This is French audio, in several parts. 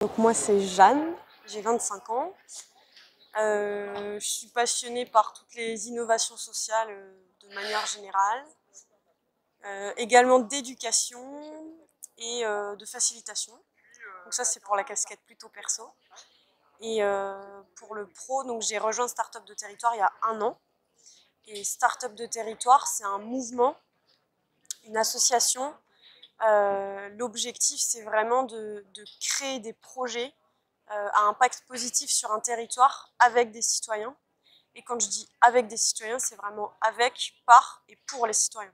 Donc moi c'est Jeanne, j'ai 25 ans. Je suis passionnée par toutes les innovations sociales de manière générale, également d'éducation et de facilitation. Donc ça c'est pour la casquette plutôt perso. Et pour le pro, donc j'ai rejoint Startup de Territoire il y a 1 an. Et Startup de Territoire, c'est un mouvement, une association. L'objectif, c'est vraiment de créer des projets à impact positif sur un territoire avec des citoyens. Et quand je dis avec des citoyens, c'est vraiment avec, par et pour les citoyens.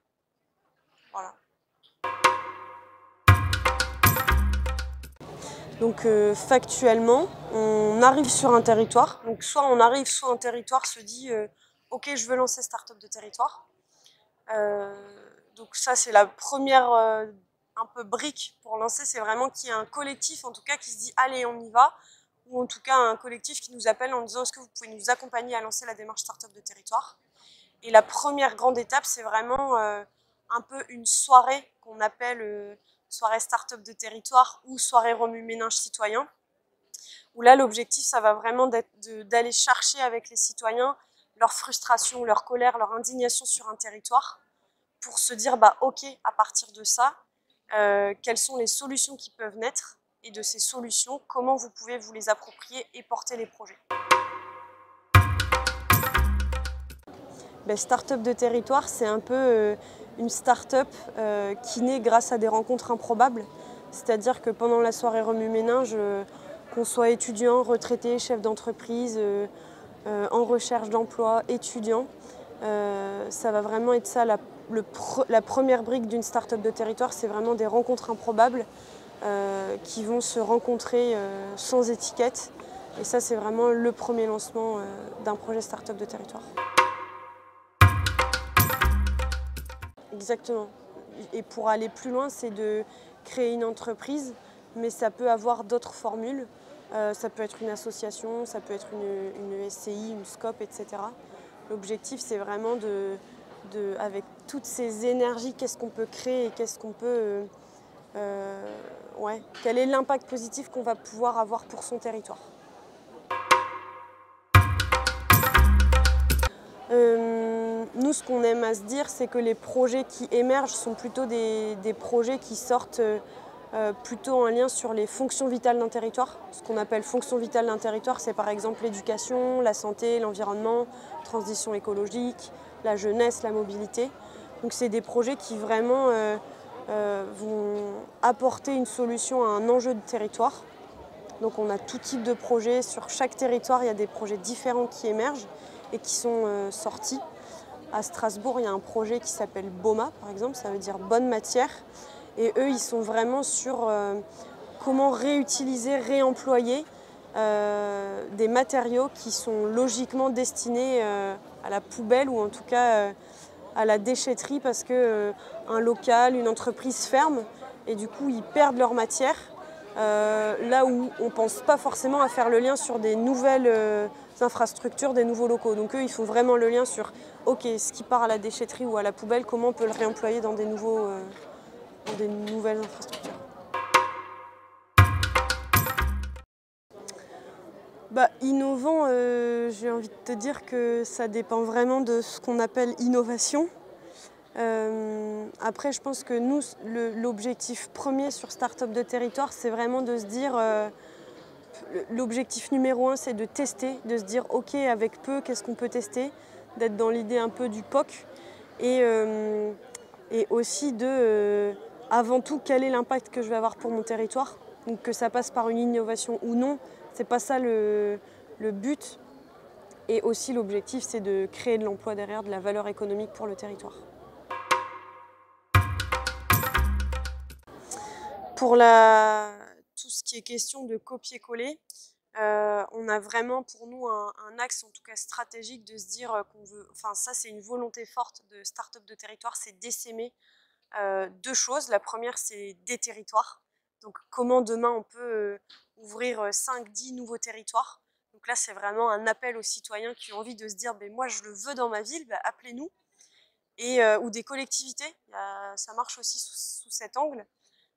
Voilà. Donc factuellement, on arrive sur un territoire. Donc soit on arrive, soit un territoire se dit ok, je veux lancer Startup de Territoire. Donc ça, c'est la première un peu brique pour lancer, c'est vraiment qu'il y ait un collectif en tout cas qui se dit allez, on y va, ou en tout cas un collectif qui nous appelle en disant est-ce que vous pouvez nous accompagner à lancer la démarche Startup de Territoire. Et la première grande étape, c'est vraiment un peu une soirée qu'on appelle soirée Startup de Territoire ou soirée remue-ménage citoyen, où là l'objectif, ça va vraiment d'aller chercher avec les citoyens leur frustration, leur colère, leur indignation sur un territoire, pour se dire bah ok, à partir de ça, quelles sont les solutions qui peuvent naître, et de ces solutions, comment vous pouvez vous les approprier et porter les projets. Startup de Territoire, c'est un peu une start-up qui naît grâce à des rencontres improbables. C'est-à-dire que pendant la soirée remue-ménage, qu'on soit étudiant, retraité, chef d'entreprise, en recherche d'emploi, étudiant, ça va vraiment être ça la première brique d'une start-up de territoire, c'est vraiment des rencontres improbables qui vont se rencontrer sans étiquette. Et ça, c'est vraiment le premier lancement d'un projet start-up de territoire. Exactement. Et pour aller plus loin, c'est de créer une entreprise, mais ça peut avoir d'autres formules. Ça peut être une association, ça peut être une SCI, une SCOP, etc. L'objectif, c'est vraiment avec toutes ces énergies, qu'est-ce qu'on peut créer et qu'est-ce qu'on peut... quel est l'impact positif qu'on va pouvoir avoir pour son territoire. Nous, ce qu'on aime à se dire, c'est que les projets qui émergent sont plutôt des projets qui sortent plutôt en lien sur les fonctions vitales d'un territoire. Ce qu'on appelle fonctions vitales d'un territoire, c'est par exemple l'éducation, la santé, l'environnement, transition écologique, la jeunesse, la mobilité. Donc c'est des projets qui vraiment vont apporter une solution à un enjeu de territoire. Donc on a tout type de projets. Sur chaque territoire, il y a des projets différents qui émergent et qui sont sortis. À Strasbourg, il y a un projet qui s'appelle BOMA, par exemple, ça veut dire bonne matière. Et eux, ils sont vraiment sur comment réutiliser, réemployer des matériaux qui sont logiquement destinés à la poubelle ou en tout cas à la déchetterie, parce qu'un local, une entreprise ferme et du coup, ils perdent leur matière. Là où on ne pense pas forcément à faire le lien sur des nouvelles infrastructures, des nouveaux locaux. Donc eux, ils font vraiment le lien sur ok, ce qui part à la déchetterie ou à la poubelle, comment on peut le réemployer dans des nouvelles infrastructures. Innovant, j'ai envie de te dire que ça dépend vraiment de ce qu'on appelle innovation. Après, je pense que nous, l'objectif premier sur Startup de Territoire, c'est vraiment de se dire, l'objectif numéro 1, c'est de tester, de se dire ok, avec peu, qu'est-ce qu'on peut tester, d'être dans l'idée un peu du POC, et aussi avant tout, quel est l'impact que je vais avoir pour mon territoire. Donc que ça passe par une innovation ou non, c'est pas ça le but. Et aussi l'objectif, c'est de créer de l'emploi derrière, de la valeur économique pour le territoire. Pour tout ce qui est question de copier-coller, on a vraiment pour nous un axe en tout cas stratégique de se dire qu'on veut, enfin ça c'est une volonté forte de Startup de Territoire, c'est d'essaimer deux choses. La première, c'est des territoires. Donc comment demain on peut ouvrir 5-10 nouveaux territoires. Donc là c'est vraiment un appel aux citoyens qui ont envie de se dire moi je le veux dans ma ville, appelez-nous. Ou des collectivités, ça marche aussi sous cet angle.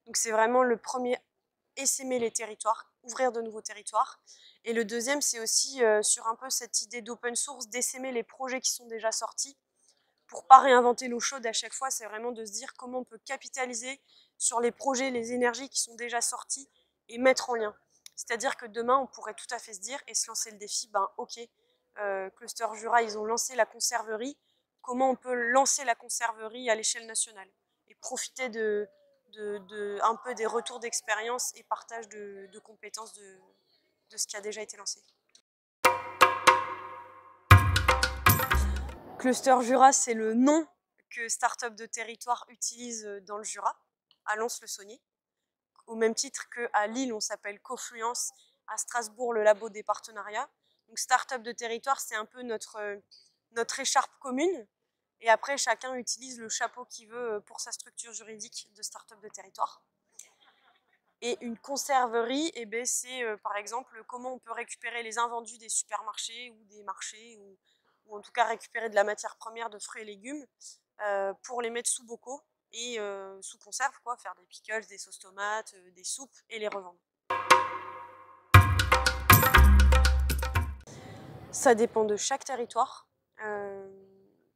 Donc c'est vraiment le premier, essaimer les territoires, ouvrir de nouveaux territoires. Et le deuxième, c'est aussi sur un peu cette idée d'open source, d'essaimer les projets qui sont déjà sortis, pour ne pas réinventer l'eau chaude à chaque fois. C'est vraiment de se dire comment on peut capitaliser sur les projets, les énergies qui sont déjà sortis et mettre en lien. C'est-à-dire que demain, on pourrait tout à fait se dire et se lancer le défi, ben ok, Cluster Jura, ils ont lancé la conserverie, comment on peut lancer la conserverie à l'échelle nationale et profiter un peu des retours d'expérience et partage de compétences de ce qui a déjà été lancé. Cluster Jura, c'est le nom que Startup de territoire utilise dans le Jura, à Lons-le-Saunier. Au même titre qu'à Lille, on s'appelle Cofluence, à Strasbourg, le labo des partenariats. Donc Startup de territoire, c'est un peu notre écharpe commune. Et après, chacun utilise le chapeau qu'il veut pour sa structure juridique de Startup de territoire. Et une conserverie, eh ben, c'est par exemple comment on peut récupérer les invendus des supermarchés ou des marchés, ou en tout cas récupérer de la matière première de fruits et légumes pour les mettre sous bocaux et sous conserve, quoi, faire des pickles, des sauces tomates, des soupes et les revendre. Ça dépend de chaque territoire.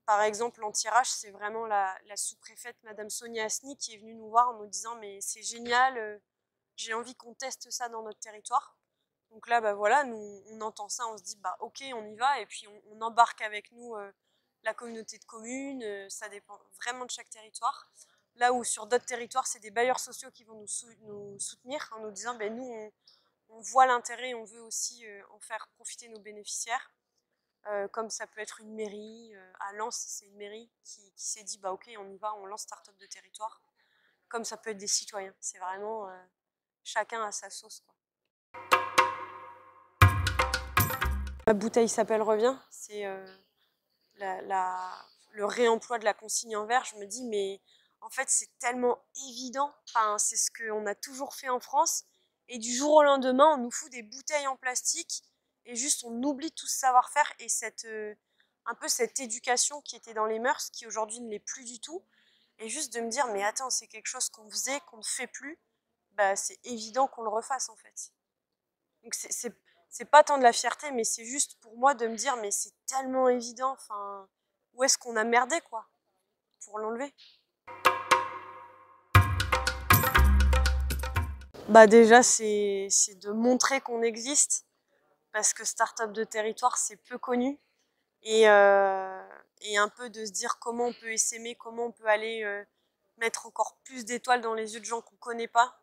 Par exemple, en tirage, c'est vraiment la sous-préfète, Madame Sonia Asni, qui est venue nous voir en nous disant « mais c'est génial, j'ai envie qu'on teste ça dans notre territoire ». Donc là, bah voilà, nous, on entend ça, on se dit bah ok, on y va, et puis on embarque avec nous la communauté de communes, ça dépend vraiment de chaque territoire. Là où sur d'autres territoires, c'est des bailleurs sociaux qui vont nous soutenir en nous disant ben nous, on voit l'intérêt, on veut aussi en faire profiter nos bénéficiaires. Comme ça peut être une mairie, à Lens, c'est une mairie qui s'est dit bah ok, on y va, on lance Startup de territoire. Comme ça peut être des citoyens, c'est vraiment chacun à sa sauce, quoi. La bouteille s'appelle revient, c'est le réemploi de la consigne en verre. Je me dis mais en fait c'est tellement évident, enfin, c'est ce qu'on a toujours fait en France, et du jour au lendemain on nous fout des bouteilles en plastique et juste on oublie tout ce savoir-faire et un peu cette éducation qui était dans les mœurs, qui aujourd'hui ne l'est plus du tout, et juste de me dire mais attends, c'est quelque chose qu'on faisait, qu'on ne fait plus, bah, c'est évident qu'on le refasse en fait. Donc c'est pas tant de la fierté, mais c'est juste pour moi de me dire mais c'est tellement évident, enfin, où est-ce qu'on a merdé, quoi, pour l'enlever. Bah déjà c'est de montrer qu'on existe, parce que Startup de territoire c'est peu connu, et un peu de se dire comment on peut essaimer, comment on peut aller mettre encore plus d'étoiles dans les yeux de gens qu'on connaît pas,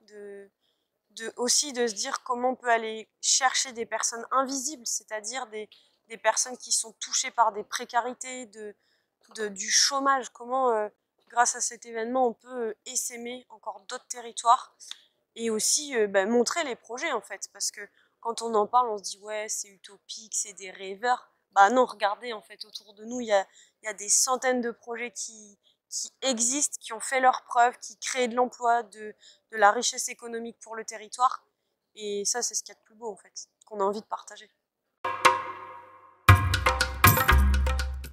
aussi de se dire comment on peut aller chercher des personnes invisibles, c'est-à-dire des personnes qui sont touchées par des précarités, du chômage, comment grâce à cet événement on peut essaimer encore d'autres territoires, et aussi montrer les projets en fait, parce que quand on en parle on se dit ouais c'est utopique, c'est des rêveurs, bah non, regardez en fait autour de nous il y a des centaines de projets qui existent, qui ont fait leurs preuves, qui créent de l'emploi, de la richesse économique pour le territoire. Et ça, c'est ce qu'il y a de plus beau, en fait, qu'on a envie de partager.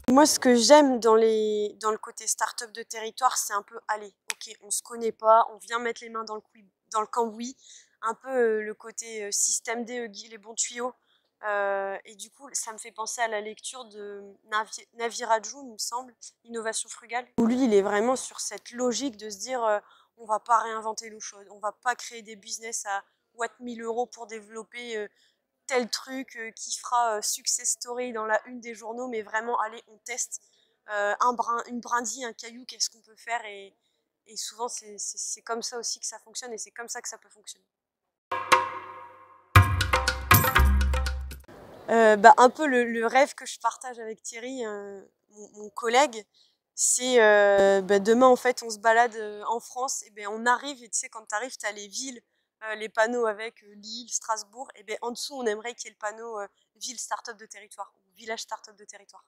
Moi, ce que j'aime dans le côté start-up de territoire, c'est un peu, allez, ok, on se connaît pas, on vient mettre les mains dans le cambouis, un peu le côté système D, les bons tuyaux. Et du coup, ça me fait penser à la lecture de Navi Raju, il me semble, Innovation frugale, où lui, il est vraiment sur cette logique de se dire on va pas réinventer l'eau chaude, on va pas créer des business à 1000 € pour développer tel truc qui fera success story dans la une des journaux, mais vraiment, allez, on teste une brindille, un caillou, qu'est-ce qu'on peut faire, et souvent, c'est comme ça aussi que ça fonctionne, et c'est comme ça que ça peut fonctionner. Un peu le rêve que je partage avec Thierry, mon collègue, c'est demain en fait on se balade en France, et ben on arrive, et tu sais quand tu arrives tu as les villes, les panneaux avec Lille, Strasbourg, et ben en dessous on aimerait qu'il y ait le panneau ville start-up de territoire, ou village start-up de territoire.